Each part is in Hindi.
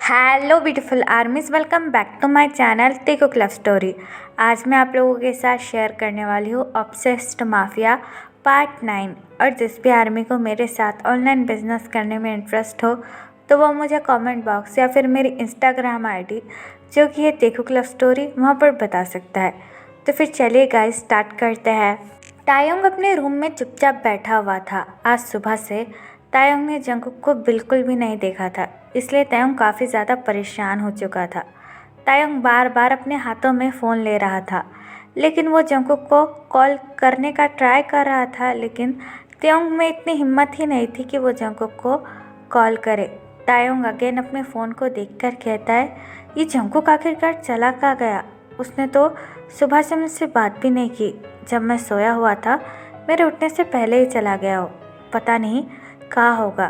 Hello beautiful armies, welcome back to my channel Taekook love story. आज मैं आप लोगों के साथ शेयर करने वाली हूँ ऑब्सेस्ड माफिया पार्ट 9। और जिस भी आर्मी को मेरे साथ ऑनलाइन बिजनेस करने में इंटरेस्ट हो तो वो मुझे कमेंट बॉक्स या फिर मेरी इंस्टाग्राम आईडी जो कि है तेकुक लव स्टोरी वहाँ पर बता सकता है। तो फिर चलिए गाइस स्टार्ट करते हैं। तायोंग अपने रूम में चुपचाप बैठा हुआ था। आज सुबह से तायोंग ने जंगकुक को बिल्कुल भी नहीं देखा था, इसलिए तायोंग काफ़ी ज़्यादा परेशान हो चुका था। तायोंग बार बार अपने हाथों में फ़ोन ले रहा था, लेकिन वो जंगकुक को कॉल करने का ट्राई कर रहा था, लेकिन तायोंग में इतनी हिम्मत ही नहीं थी कि वो जंगकुक को कॉल करे। तायोंग अगेन अपने फ़ोन को देखकर कहता है, ये जंगकुक आखिरकार चला कहाँ गया? उसने तो सुबह से मुझसे बात भी नहीं की। जब मैं सोया हुआ था मेरे उठने से पहले ही चला गया हो। पता नहीं कहाँ होगा।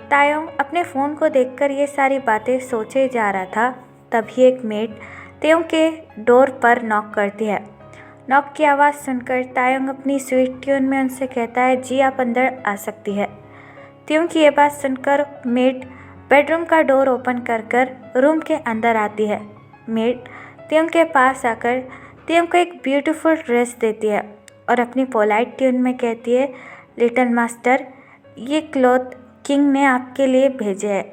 तायोंग अपने फ़ोन को देखकर ये सारी बातें सोचे जा रहा था। तभी एक मेड तायोंग के डोर पर नॉक करती है। नॉक की आवाज़ सुनकर तायोंग अपनी स्वीट ट्यून में उनसे कहता है, जी आप अंदर आ सकती है। तायोंग की ये बात सुनकर मेड बेडरूम का डोर ओपन कर रूम के अंदर आती है। मेड तायोंग के पास आकर तायोंग को एक ब्यूटीफुल ड्रेस देती है और अपनी पोलाइट ट्यून में कहती है, लिटिल मास्टर, ये क्लॉथ किंग ने आपके लिए भेजे है।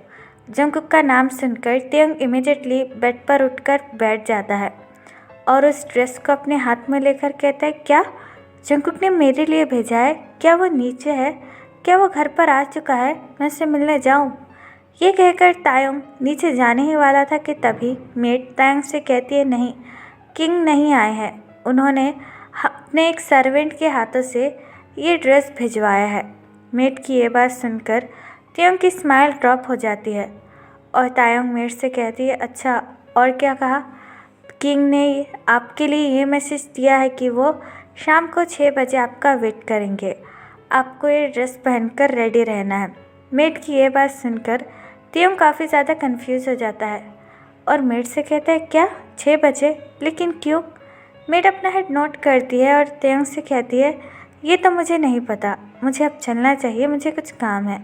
जंगकुक का नाम सुनकर तायोंग इमीडिएटली बेड पर उठकर बैठ जाता है और उस ड्रेस को अपने हाथ में लेकर कहता है, क्या जंगकुक ने मेरे लिए भेजा है? क्या वो नीचे है? क्या वो घर पर आ चुका है? मैं उससे मिलने जाऊं? ये कहकर तायोंग नीचे जाने ही वाला था कि तभी मेड तायोंग से कहती है, नहीं, किंग नहीं आए हैं। उन्होंने अपने एक सर्वेंट के हाथों से ये ड्रेस भिजवाया है। मेड की ये बात सुनकर तायोंग की स्माइल ड्रॉप हो जाती है और तायोंग मेड से कहती है, अच्छा और क्या कहा? किंग ने आपके लिए ये मैसेज दिया है कि वो शाम को 6 बजे आपका वेट करेंगे। आपको ये ड्रेस पहनकर रेडी रहना है। मेड की ये बात सुनकर तायोंग काफ़ी ज़्यादा कंफ्यूज हो जाता है और मेड से कहता है, क्या 6 बजे? लेकिन क्यों? मेड अपना हेड नोट करती है और तायोंग से कहती है, ये तो मुझे नहीं पता, मुझे अब चलना चाहिए, मुझे कुछ काम है।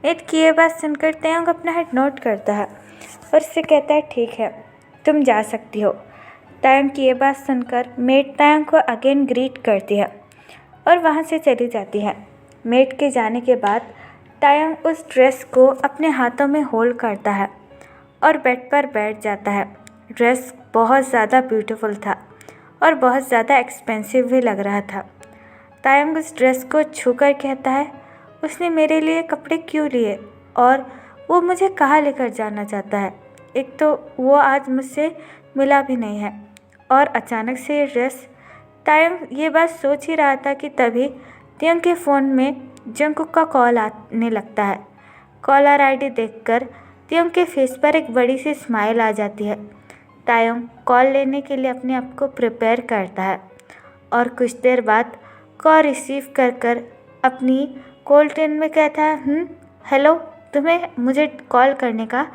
मेड की ये बात सुनकर तायोंग अपना हेड नोट करता है और उससे कहता है, ठीक है, तुम जा सकती हो। तायोंग की ये बात सुनकर मेड तायोंग को अगेन ग्रीट करती है और वहाँ से चली जाती है। मेड के जाने के बाद तायोंग उस ड्रेस को अपने हाथों में होल्ड करता है और बेड पर बैठ जाता है। ड्रेस बहुत ज़्यादा ब्यूटीफुल था और बहुत ज़्यादा एक्सपेंसिव भी लग रहा था। तायोंग उस ड्रेस को छूकर कहता है, उसने मेरे लिए कपड़े क्यों लिए और वो मुझे कहाँ लेकर जाना चाहता है? एक तो वो आज मुझसे मिला भी नहीं है और अचानक से ये ड्रेस। तायोंग ये बात सोच ही रहा था कि तभी तायोंग के फ़ोन में जंगकुक का कॉल आने लगता है। कॉलर आईडी देखकर तायोंग के फेस पर एक बड़ी सी स्माइल आ जाती है। तायोंग कॉल लेने के लिए अपने आप को प्रिपेयर करता है और कुछ देर बाद कॉल रिसीव कर अपनी कॉल टोन में कहता है, हेलो, तुम्हें मुझे कॉल करने का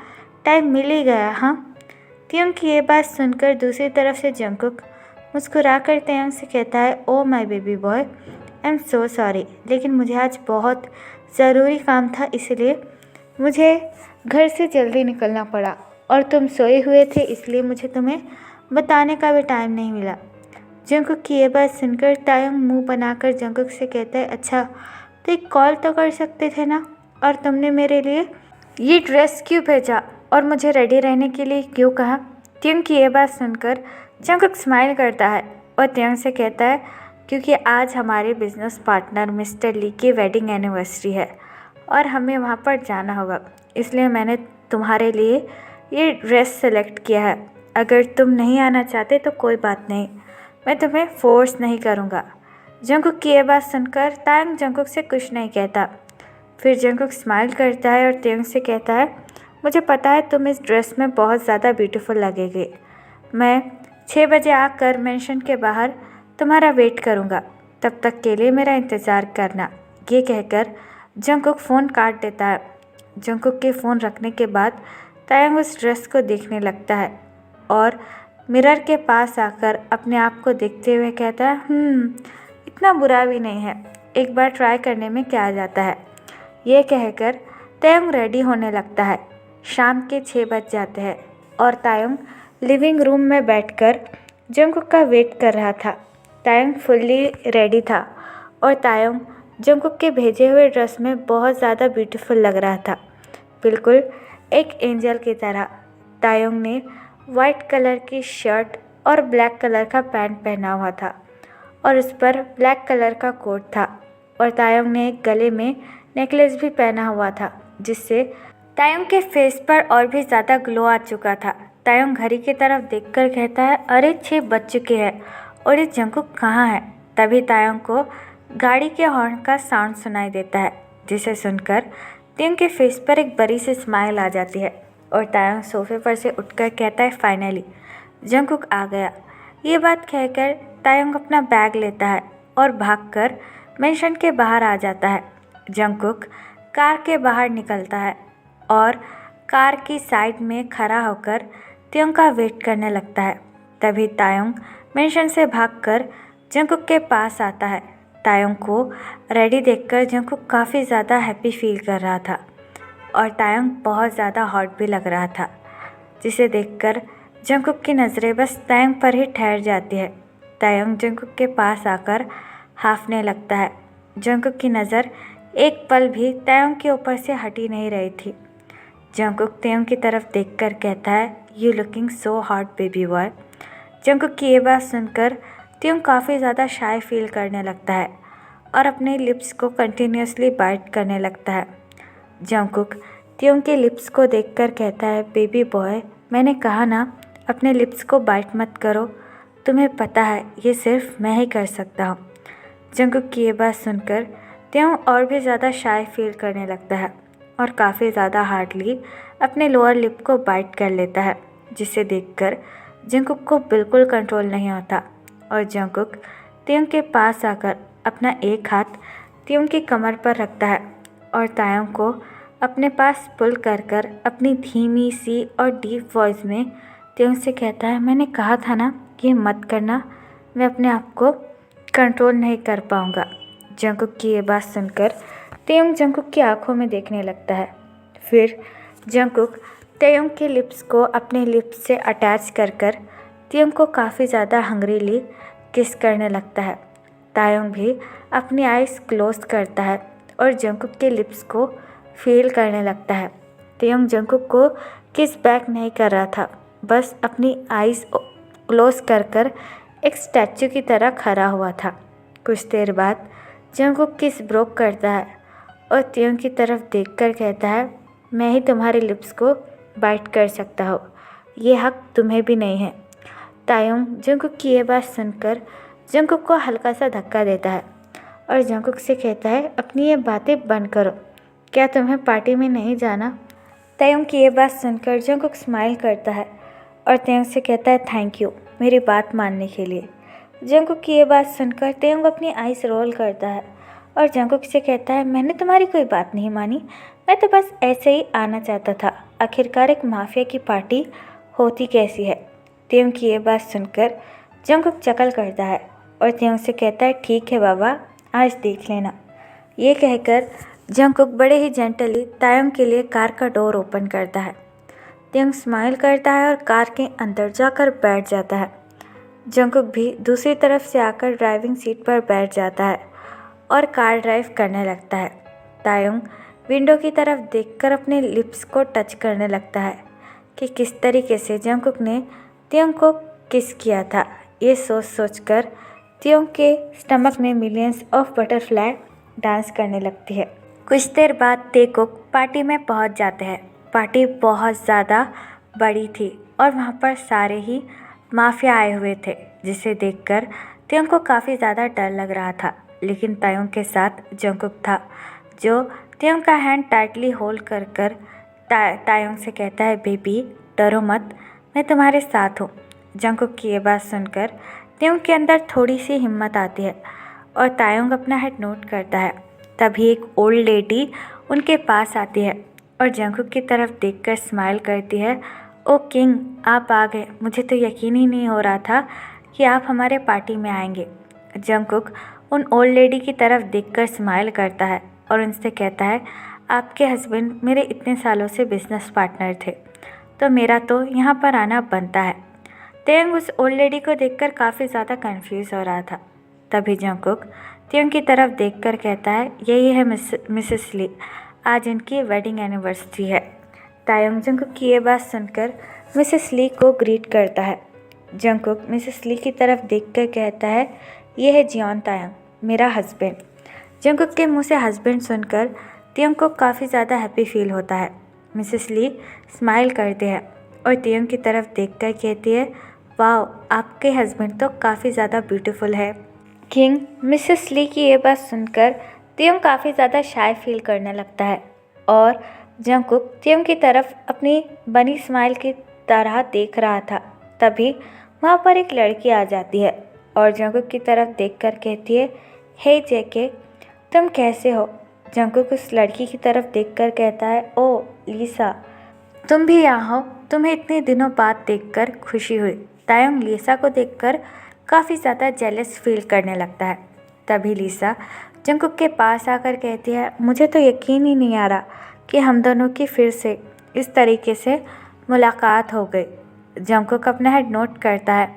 टाइम मिल ही गया, हाँ? तायोंग की ये बात सुनकर दूसरी तरफ से जंगकुक मुस्कुरा कर तायोंग से कहता है, oh my baby boy, I am so sorry, लेकिन मुझे आज बहुत ज़रूरी काम था, इसलिए मुझे घर से जल्दी निकलना पड़ा और तुम सोए हुए थे, इसलिए मुझे तुम्हें बताने का भी टाइम नहीं मिला। जंगकुक की ये बात सुनकर तायोंग मुंह बनाकर जंगकुक से कहता है, अच्छा तो एक कॉल तो कर सकते थे ना, और तुमने मेरे लिए ये ड्रेस क्यों भेजा और मुझे रेडी रहने के लिए क्यों कहा? तायोंग की ये बात सुनकर जंगकुक स्माइल करता है और तायोंग से कहता है, क्योंकि आज हमारे बिजनेस पार्टनर मिस्टर ली की वेडिंग एनिवर्सरी है और हमें वहाँ पर जाना होगा, इसलिए मैंने तुम्हारे लिए ये ड्रेस सेलेक्ट किया है। अगर तुम नहीं आना चाहते तो कोई बात नहीं, मैं तुम्हें फोर्स नहीं करूँगा। जंगकुक की ये बात सुनकर तायोंग जंगकुक से कुछ नहीं कहता। फिर जंगकुक स्माइल करता है और तायोंग से कहता है, मुझे पता है तुम इस ड्रेस में बहुत ज़्यादा ब्यूटीफुल लगेगी। मैं 6 बजे आकर मेंशन के बाहर तुम्हारा वेट करूँगा, तब तक के लिए मेरा इंतज़ार करना। ये कहकर जंगकुक फ़ोन काट देता है। जंगकुक के फ़ोन रखने के बाद तायोंग उस ड्रेस को देखने लगता है और मिरर के पास आकर अपने आप को देखते हुए कहता है, इतना बुरा भी नहीं है, एक बार ट्राई करने में क्या जाता है। ये कहकर तायोंग रेडी होने लगता है। शाम के 6 बज जाते हैं और तायुंग लिविंग रूम में बैठकर जंगकुक का वेट कर रहा था। तायुंग फुल्ली रेडी था और तायुंग जंगकुक के भेजे हुए ड्रेस में बहुत ज़्यादा ब्यूटीफुल लग रहा था, बिल्कुल एक एंजल की तरह। तायुंग ने वाइट कलर की शर्ट और ब्लैक कलर का पैंट पहना हुआ था और उस पर ब्लैक कलर का कोट था और तायुंग ने एक गले में नेकलेस भी पहना हुआ था, जिससे तायुंग के फेस पर और भी ज़्यादा ग्लो आ चुका था। तायुंग घड़ी की तरफ देखकर कहता है, अरे 6 बज चुके हैं और ये जंगकुक कहाँ है। तभी तायुंग को गाड़ी के हॉर्न का साउंड सुनाई देता है, जिसे सुनकर तायुंग के फेस पर एक बड़ी सी स्माइल आ जाती है और तायुंग सोफे पर से उठकर कहता है, फाइनली जंगकुक आ गया। ये बात कहकर तायुंग अपना बैग लेता है और भागकर मेंशन के बाहर आ जाता है। जंगकुक कार के बाहर निकलता है और कार की साइड में खड़ा होकर तायुंग का वेट करने लगता है। तभी तायुंग मेंशन से भागकर जंगकुक के पास आता है। तायुंग को रेडी देखकर जंगकुक काफ़ी ज़्यादा हैप्पी फील कर रहा था और तायुंग बहुत ज़्यादा हॉट भी लग रहा था, जिसे देखकर जंगकुक की नज़रें बस तायुंग पर ही ठहर जाती है। तायुंग जंगकुक के पास आकर हांफने लगता है। जंगकुक की नज़र एक पल भी तायुंग के ऊपर से हटी नहीं रही थी। जंगकुक तायुंग की तरफ देखकर कहता है, you looking so hot baby boy. Jungkook की ये बात सुनकर तायुंग काफ़ी ज़्यादा शाय फील करने लगता है और अपने लिप्स को कंटिन्यूसली बाइट करने लगता है। जंगकुक तायुंग के लिप्स को देखकर कहता है, बेबी बॉय मैंने कहा ना अपने लिप्स को बाइट मत करो, तुम्हें पता है ये सिर्फ मैं ही कर सकता हूँ। जंगकुक की ये बात सुनकर तायुंग और भी ज़्यादा शाय फील करने लगता है और काफ़ी ज़्यादा हार्डली अपने लोअर लिप को बाइट कर लेता है, जिसे देखकर जंगकुक को बिल्कुल कंट्रोल नहीं होता और जंगकुक तायुंग के पास आकर अपना एक हाथ तायुंग की कमर पर रखता है और तायुंग को अपने पास पुल कर अपनी धीमी सी और डीप वॉइस में तायुंग से कहता है, मैंने कहा था ना कि मत करना, मैं अपने आप को कंट्रोल नहीं कर पाऊँगा। जंगकुक की ये बात सुनकर तायुंग जंगकुक की आंखों में देखने लगता है। फिर जंगकुक तायुंग के लिप्स को अपने लिप्स से अटैच कर तायुंग को काफ़ी ज़्यादा हंग्रीली किस करने लगता है। तायुंग भी अपनी आइज़ क्लोज करता है और जंगकुक के लिप्स को फील करने लगता है। तायुंग जंगकुक को किस बैक नहीं कर रहा था, बस अपनी आइज़ क्लोज कर एक स्टैचू की तरह खड़ा हुआ था। कुछ देर बाद जंगकुक किस ब्रोक करता है और तायुंग की तरफ देखकर कहता है, मैं ही तुम्हारे लिप्स को बाइट कर सकता हूँ, ये हक तुम्हें भी नहीं है। तायुंग जंगकुक की ये बात सुनकर जंगकुक को हल्का सा धक्का देता है और जंगकुक से कहता है, अपनी ये बातें बंद करो, क्या तुम्हें पार्टी में नहीं जाना। तायुंग की ये बात सुनकर जंगकुक स्माइल करता है और तायुंग से कहता है, थैंक यू मेरी बात मानने के लिए। जंगकुक की ये बात सुनकर तायुंग अपनी आइज़ रोल करता है और जंगकुक से कहता है, मैंने तुम्हारी कोई बात नहीं मानी, मैं तो बस ऐसे ही आना चाहता था, आखिरकार एक माफिया की पार्टी होती कैसी है। तायुंग की ये बात सुनकर जंगकुक चकल करता है और तायुंग से कहता है, ठीक है बाबा, आज देख लेना। ये कहकर जंगकुक बड़े ही जेंटली तायुंग के लिए कार का डोर ओपन करता है। तायुंग स्माइल करता है और कार के अंदर जाकर बैठ जाता है। जंगकुक भी दूसरी तरफ से आकर ड्राइविंग सीट पर बैठ जाता है और कार ड्राइव करने लगता है। तायुंग विंडो की तरफ देखकर अपने लिप्स को टच करने लगता है कि किस तरीके से जंगकुक ने तायुंग को किस किया था। ये सोच कर तायुंग के स्टमक में मिलियंस ऑफ बटरफ्लाई डांस करने लगती है। कुछ देर बाद तायुंग पार्टी में पहुंच जाते हैं। पार्टी बहुत ज़्यादा बड़ी थी और वहाँ पर सारे ही माफिया आए हुए थे, जिसे देखकर तायुंग को काफ़ी ज़्यादा डर लग रहा था। लेकिन तायुंग के साथ जंगकुक था, जो तायुंग का हैंड टाइटली होल्ड कर तायुंग से कहता है, बेबी डरो मत, मैं तुम्हारे साथ हूँ। जंगकुक की ये बात सुनकर तायुंग के अंदर थोड़ी सी हिम्मत आती है और तायुंग अपना हेड नोट करता है। तभी एक ओल्ड लेडी उनके पास आती है और जंगकुक की तरफ देखकर स्माइल करती है, ओ किंग आप आ गए, मुझे तो यकीन ही नहीं हो रहा था कि आप हमारे पार्टी में आएंगे। जंगकुक उन ओल्ड लेडी की तरफ देखकर स्माइल करता है और उनसे कहता है, आपके हस्बैंड मेरे इतने सालों से बिजनेस पार्टनर थे, तो मेरा तो यहाँ पर आना बनता है। तेयंग उस ओल्ड लेडी को देखकर काफ़ी ज़्यादा कंफ्यूज हो रहा था। तभी जंगकुक तेयंग की तरफ देखकर कहता है, यही है मिसेस ली, आज इनकी वेडिंग एनिवर्सरी है। तायंग जंगकुक की ये बात सुनकर मिसेस ली को ग्रीट करता है। जंगकुक मिसेस ली की तरफ देखकर कहता है, ये है जियोन तायंग, मेरा हस्बैंड। जंगकुक के मुंह से हस्बैंड सुनकर तेयंग को काफ़ी ज़्यादा हैप्पी फील होता है। मिसेस ली स्माइल करती है और तेयंग की तरफ देखकर कहती है, वाह, आपके हस्बैंड तो काफ़ी ज़्यादा ब्यूटीफुल है। किंग मिसेस ली की ये बात सुनकर तेयंग काफ़ी ज़्यादा शाय फील करने लगता है और जंगकुक तेयंग की तरफ अपनी बनी स्माइल की तरह देख रहा था। तभी वहाँ पर एक लड़की आ जाती है और जंगकुक की तरफ देखकर कहती है, हे जेके, तुम कैसे हो? जंगकुक उस लड़की की तरफ देखकर कहता है, ओ लीसा, तुम भी यहाँ हो, तुम्हें इतने दिनों बाद देखकर खुशी हुई। तायंग लीसा को देखकर काफ़ी ज़्यादा जेलस फील करने लगता है। तभी लीसा जंगकुक के पास आकर कहती है, मुझे तो यकीन ही नहीं आ रहा कि हम दोनों की फिर से इस तरीके से मुलाकात हो गई। जंगकुक अपना हेड नोट करता है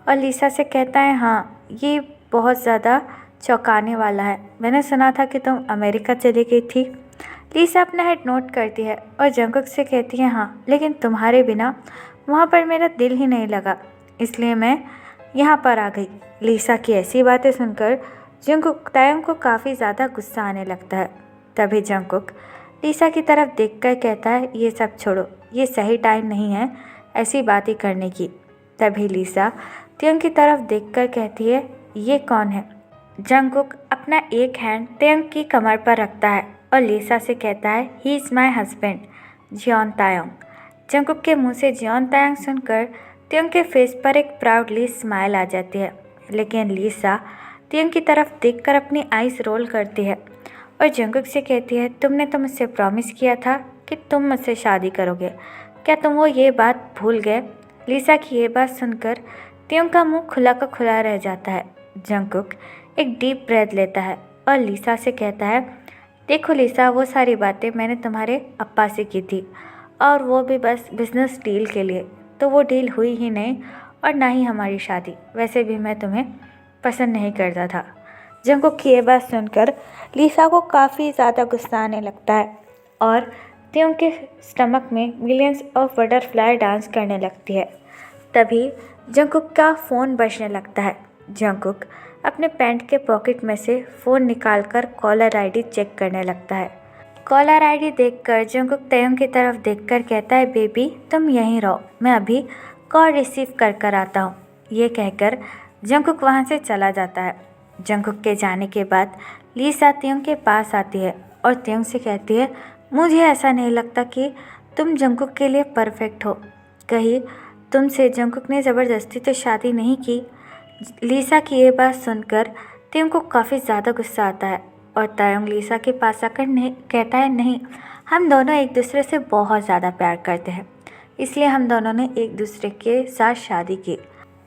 और लीसा से कहता है, हाँ, ये बहुत ज़्यादा चौंकाने वाला है। मैंने सुना था कि तुम अमेरिका चली गई थी। लीसा अपना हेड नोट करती है और जंगकुक से कहती है, हाँ, लेकिन तुम्हारे बिना वहाँ पर मेरा दिल ही नहीं लगा, इसलिए मैं यहाँ पर आ गई। लीसा की ऐसी बातें सुनकर जंगकुक तायंग को काफ़ी ज़्यादा गुस्सा आने लगता है। तभी जंगकुक लीसा की तरफ देखकर कहता है, ये सब छोड़ो, ये सही टाइम नहीं है ऐसी बातें करने की। तभी लीसा तेयंग की तरफ देखकर कहती है, ये कौन है? जंगकुक अपना एक हैंड तेयंग की कमर पर रखता है और लीसा से कहता है, he is my husband Jeon Taehyung. Jungkook के मुंह से जियोन तायंग सुनकर तेयंग के फेस पर एक प्राउडली स्माइल आ जाती है, लेकिन लीसा तेयंग की तरफ देखकर अपनी आईज रोल करती है और जंगकुक से कहती है, तुमने तो मुझसे प्रॉमिस किया था कि तुम मुझसे शादी करोगे, क्या तुम वो ये बात भूल गए? लीसा की ये बात सुनकर तेयंग का मुंह खुला का खुला रह जाता है। जंगकुक एक डीप ब्रेथ लेता है और लीसा से कहता है, देखो लीसा, वो सारी बातें मैंने तुम्हारे अप्पा से की थी और वो भी बस बिजनेस डील के लिए, तो वो डील हुई ही नहीं और ना ही हमारी शादी। वैसे भी मैं तुम्हें पसंद नहीं करता था। जंगकुक की ये बात सुनकर लीसा को काफ़ी ज़्यादा गुस्सा आने लगता है और तेयंग के स्टमक में मिलियंस ऑफ बटरफ्लाई डांस करने लगती है। तभी जंगकुक का फ़ोन बजने लगता है। जंगकुक अपने पैंट के पॉकेट में से फ़ोन निकालकर कॉलर आईडी चेक करने लगता है। कॉलर आईडी देखकर जंगकुक तेयंग की तरफ देखकर कहता है, बेबी, तुम यहीं रहो, मैं अभी कॉल रिसीव कर आता हूँ। ये कहकर जंगकुक वहाँ से चला जाता है। जंगकुक के जाने के बाद लीसा तेयंग के पास आती है और तेयंग से कहती है, मुझे ऐसा नहीं लगता कि तुम जंगकुक के लिए परफेक्ट हो। कहीं तुमसे जंगकुक ने ज़बरदस्ती तो शादी नहीं की? लीसा की ये बात सुनकर तेयंग को काफ़ी ज़्यादा गुस्सा आता है और तायंग लीसा के पास आकर कहता है, नहीं, हम दोनों एक दूसरे से बहुत ज़्यादा प्यार करते हैं, इसलिए हम दोनों ने एक दूसरे के साथ शादी की।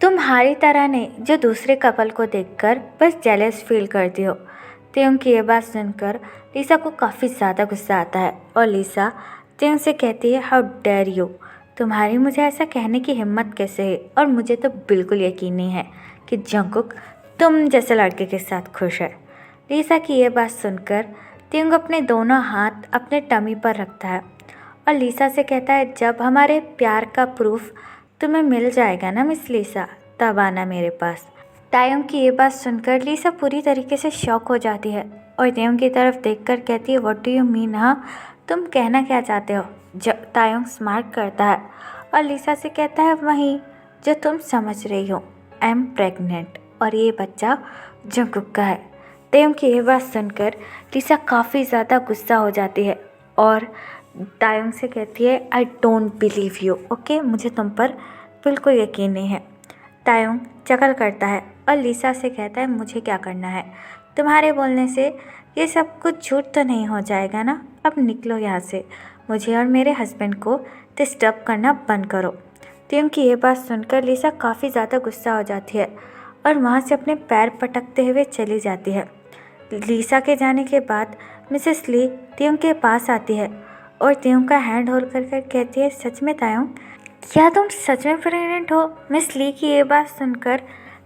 तुम्हारी तरह नहीं जो दूसरे कपल को देखकर बस जेलस फील करती हो। तेयंग की ये बात सुनकर लीसा को काफ़ी ज़्यादा गुस्सा आता है और लीसा तेयंग से कहती है, हाउ डेयर यू, तुम्हारी मुझे ऐसा कहने की हिम्मत कैसे है? और मुझे तो बिल्कुल यकीन नहीं है कि जंगकुक तुम जैसे लड़के के साथ खुश है। लीसा की ये बात सुनकर तेयंग अपने दोनों हाथ अपने टमी पर रखता है और लीसा से कहता है, जब हमारे प्यार का प्रूफ तुम्हें मिल जाएगा ना मिस लीसा, तब आना मेरे पास। तायंग की ये बात सुनकर लीसा पूरी तरीके से शॉक हो जाती है और तेयंग की तरफ देखकर कहती है, व्हाट डू यू मीन? हाँ, तुम कहना क्या चाहते हो? तायंग स्मार्ट करता है और लीसा से कहता है, वहीं जो तुम समझ रही हो, आई एम प्रेग्नेंट और ये बच्चा जंगकुक का है। तेयंग की ये बात सुनकर लीसा काफ़ी ज़्यादा गुस्सा हो जाती है और तायंग से कहती है, I don't believe you, okay, मुझे तुम पर बिल्कुल यकीन नहीं है। तायंग चकल करता है और लीसा से कहता है, मुझे क्या करना है? तुम्हारे बोलने से ये सब कुछ झूठ तो नहीं हो जाएगा ना? अब निकलो यहाँ से, मुझे और मेरे हस्बैंड को डिस्टर्ब करना बंद करो। तेयंग की ये बात सुनकर लीसा काफ़ी ज़्यादा गुस्सा हो जाती है और वहाँ से अपने पैर पटकते हुए चली जाती है। लीसा के जाने के बाद मिसेस ली त्योंग के पास आती है और त्योंग का हैंड होल्ड कर कर कहती है, सच में तायोंग, क्या तुम सच में प्रेग्नेंट हो? मिस ली की ये बात सुनकर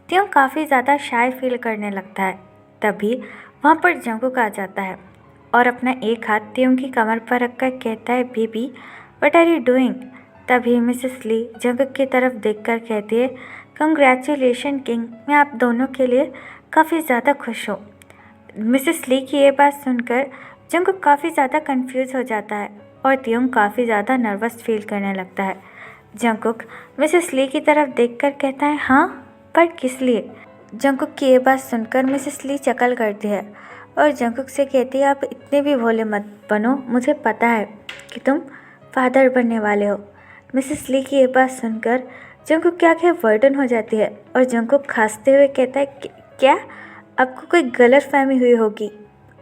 त्योंग काफ़ी ज़्यादा शाय फील करने लगता है। तभी वहाँ पर जंगकुक आ जाता है और अपना एक हाथ त्योंग की कमर पर रखकर कहता है, baby what are you doing? तभी मिसेस ली जंगकुक की तरफ देखकर कहती है, कंग्रेचुलेशन किंग, मैं आप दोनों के लिए काफ़ी ज़्यादा खुश हूँ। मिसेस ली की ये बात सुनकर जंगकुक काफ़ी ज़्यादा कंफ्यूज हो जाता है और त्योंग काफ़ी ज़्यादा नर्वस फील करने लगता है। जंगकुक मिसेस ली की तरफ देखकर कहता है, हाँ पर किस लिए? जंगकुक की ये बात सुनकर मिसेस ली चकल करती है और जंगकुक से कहती है, आप इतने भी भोले मत बनो, मुझे पता है कि तुम फादर बनने वाले हो। मिसेस ली की ये बात सुनकर जंगकुक की आंखें वर्डन हो जाती है और जंगकुक खांसते हुए कहता है, क्या आपको कोई गलतफहमी हुई होगी,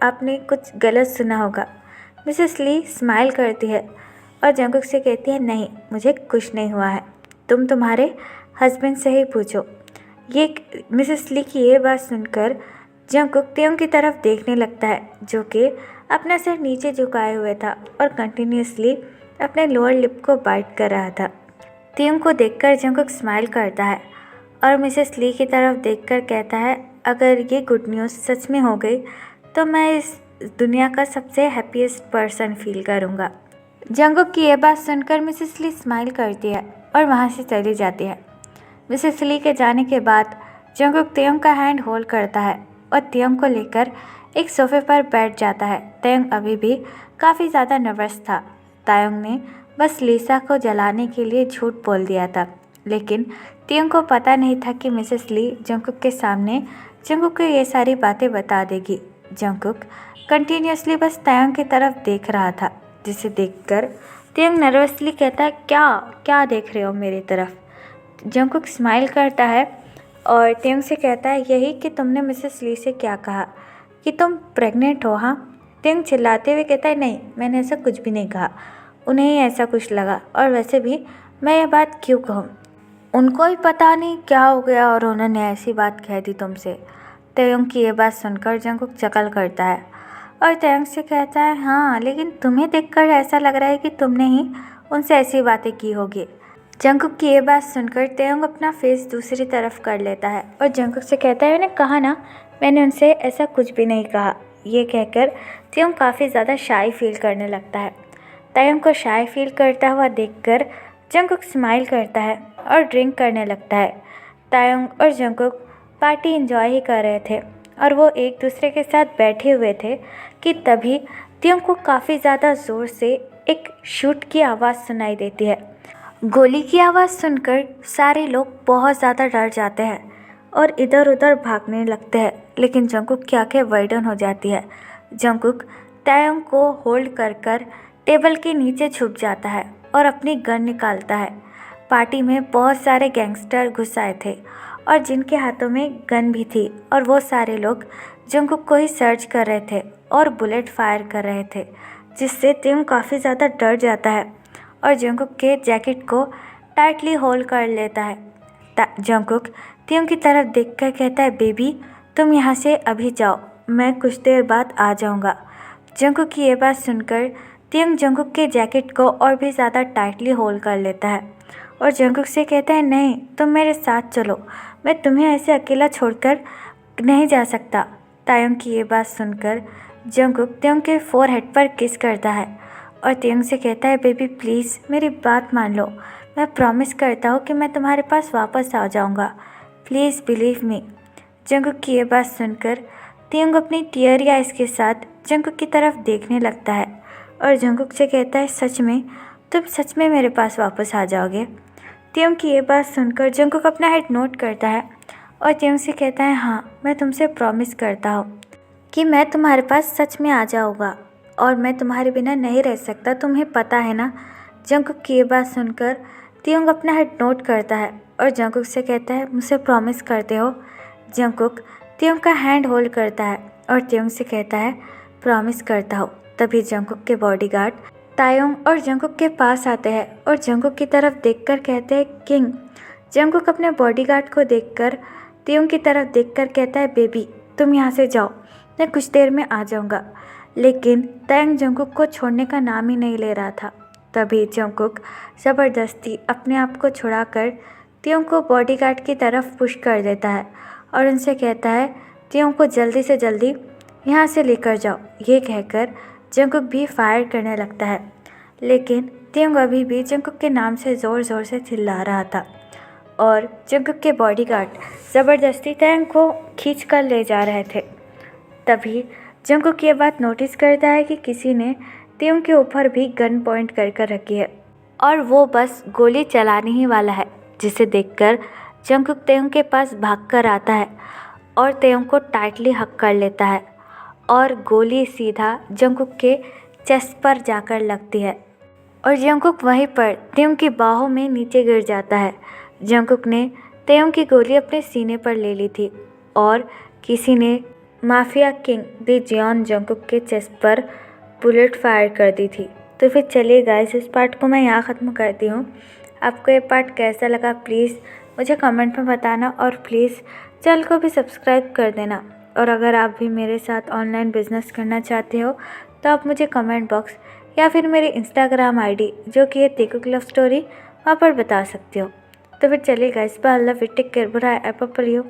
आपने कुछ गलत सुना होगा। मिसेस ली स्माइल करती है और जंगकुक से कहती है, नहीं मुझे कुछ नहीं हुआ है, तुम तुम्हारे हस्बैंड से ही पूछो। ये मिसेस ली की ये बात सुनकर जंगकुक त्योंग की तरफ देखने लगता है, जो कि अपना सिर नीचे झुकाए हुए था और कंटिन्यूसली अपने लोअर लिप को बाइट कर रहा था। त्योंग को देखकर जंगकुक स्माइल करता है और मिसेस ली की तरफ देखकर कहता है, अगर ये गुड न्यूज़ सच में हो गई तो मैं इस दुनिया का सबसे हैप्पीएस्ट पर्सन फील करूँगा। जंगकुक की ये बात सुनकर मिसेस ली स्माइल करती है और वहाँ से चली जाती है। मिसेस ली के जाने के बाद जंगकुक त्योंग का हैंड होल्ड करता है और त्योंग को लेकर एक सोफे पर बैठ जाता है। त्योंग अभी भी काफ़ी ज़्यादा नर्वस था। तायोंग ने बस लीसा को जलाने के लिए झूठ बोल दिया था, लेकिन त्योंग को पता नहीं था कि मिसेस ली जंगकुक के सामने जंगकुक को ये सारी बातें बता देगी। जंगकुक कंटिन्यूसली बस तायोंग की तरफ देख रहा था, जिसे देखकर त्योंग नर्वसली कहता है, क्या क्या देख रहे हो मेरी तरफ? जंगकुक स्माइल करता है और त्योंग से कहता है, यही कि तुमने मिसेस ली से क्या कहा कि तुम प्रेग्नेंट हो? हाँ। त्योंग चिल्लाते हुए कहता है, नहीं मैंने ऐसा कुछ भी नहीं कहा, उन्हें ही ऐसा कुछ लगा, और वैसे भी मैं ये बात क्यों कहूँ, उनको ही पता नहीं क्या हो गया और उन्होंने ऐसी बात कह दी तुमसे। त्योंग की ये बात सुनकर जंगकुक चकल करता है और त्योंग से कहता है, हाँ लेकिन तुम्हें देखकर ऐसा लग रहा है कि तुमने ही उनसे ऐसी बातें की होगी। जंगकुक की ये बात सुनकर त्योंग अपना फेस दूसरी तरफ कर लेता है और जंगकुक से कहता है, मैंने कहा ना मैंने उनसे ऐसा कुछ भी नहीं कहा। ये कहकर त्योंग काफ़ी ज़्यादा शाय फील करने लगता है। त्योंग को शाय फील करता हुआ देखकर जंगकुक स्माइल करता है और ड्रिंक करने लगता है। त्योंग और जंगकुक पार्टी एंजॉय ही कर रहे थे और वो एक दूसरे के साथ बैठे हुए थे कि तभी त्योंग को काफ़ी ज़्यादा ज़ोर से एक शूट की आवाज़ सुनाई देती है। गोली की आवाज़ सुनकर सारे लोग बहुत ज़्यादा डर जाते हैं और इधर उधर भागने लगते हैं, लेकिन जंगकुक की आंखें वाइडन हो जाती है। जंगकुक त्योंग को होल्ड कर कर टेबल के नीचे छुप जाता है और अपनी गन निकालता है। पार्टी में बहुत सारे गैंगस्टर घुस आए थे और जिनके हाथों में गन भी थी, और वो सारे लोग जंगकुक को ही सर्च कर रहे थे और बुलेट फायर कर रहे थे, जिससे त्योंग काफ़ी ज़्यादा डर जाता है और जंगकुक के जैकेट को टाइटली होल्ड कर लेता है। जंगकुक त्योंग की तरफ देखकर कहता है, बेबी तुम यहाँ से अभी जाओ, मैं कुछ देर बाद आ जाऊँगा। जंगकुक की ये बात सुनकर त्योंग जंगकुक के जैकेट को और भी ज़्यादा टाइटली होल्ड कर लेता है और जंगकुक से कहता है, नहीं तुम मेरे साथ चलो, मैं तुम्हें ऐसे अकेला छोड़कर नहीं जा सकता। त्योंग की ये बात सुनकर जंगकुक त्योंग के फोरहेड पर किस करता है और त्योंग से कहता है, बेबी प्लीज़ मेरी बात मान लो, मैं प्रॉमिस करता हूँ कि मैं तुम्हारे पास वापस आ जाऊँगा, प्लीज़ बिलीव मी। जंगकुक की ये बात सुनकर त्योंग अपनी टीयरी आइज़ के साथ जंगकुक की तरफ देखने लगता है और जंगकुक से कहता है, सच में तुम सच में मेरे पास वापस आ जाओगे? त्योंग की ये बात सुनकर जंगकुक अपना हेड नोट करता है और त्योंग से कहता है, हाँ मैं तुमसे प्रॉमिस करता हूँ कि मैं तुम्हारे पास सच में आ जाऊँगा और मैं तुम्हारे बिना नहीं रह सकता, तुम्हें पता है ना। जंगकुक की ये बात सुनकर त्योंग अपना हेड नोट करता है और जंगकुक से कहता है, मुझसे प्रॉमिस करते हो? जंगकुक त्योंग का हैंड होल्ड करता है और त्योंग से कहता है, प्रॉमिस करता हूँ। तभी जंगकुक के बॉडीगार्ड तायोंग और जंगकुक के पास आते हैं और जंगकुक की तरफ देखकर कहते हैं, किंग। जंगकुक अपने बॉडीगार्ड को देखकर त्योंग की तरफ देखकर कहता है, बेबी तुम यहाँ से जाओ, मैं कुछ देर में आ जाऊँगा। लेकिन तैंग जंगकुक को छोड़ने का नाम ही नहीं ले रहा था। तभी जंगकुक ज़बरदस्ती अपने आप को छुड़ाकर त्योंग को बॉडीगार्ड की तरफ पुश कर देता है और उनसे कहता है त्योंग को जल्दी से जल्दी यहाँ से लेकर जाओ। ये कहकर जंगकुक भी फायर करने लगता है, लेकिन त्योंग अभी भी जंगकुक के नाम से ज़ोर ज़ोर से चिल्ला रहा था और जंगकुक के बॉडीगार्ड ज़बरदस्ती तैंग को खींच कर ले जा रहे थे। तभी जंगकुक ये बात नोटिस करता है कि किसी ने त्योंग के ऊपर भी गन पॉइंट कर रखी है और वो बस गोली चलाने ही वाला है, जिसे देखकर जंगकुक त्योंग के पास भागकर आता है और त्योंग को टाइटली हक कर लेता है और गोली सीधा जंगकुक के चेस्ट पर जाकर लगती है और जंगकुक वहीं पर त्योंग की बाहों में नीचे गिर जाता है। जंगकुक ने त्योंग की गोली अपने सीने पर ले ली थी और किसी ने माफिया किंग दी जियोन जंगकुक के चेस्ट पर बुलेट फायर कर दी थी। तो फिर चलिए गाइस, इस पार्ट को मैं यहाँ ख़त्म करती हूँ। आपको ये पार्ट कैसा लगा प्लीज़ मुझे कमेंट में बताना और प्लीज़ चैनल को भी सब्सक्राइब कर देना। और अगर आप भी मेरे साथ ऑनलाइन बिजनेस करना चाहते हो तो आप मुझे कमेंट बॉक्स या फिर मेरी इंस्टाग्राम आईडी जो कि है तेकुक लव स्टोरी, वहाँ पर बता सकते हो। तो फिर चलिए guys, bye, love you, take care, bye, apple you.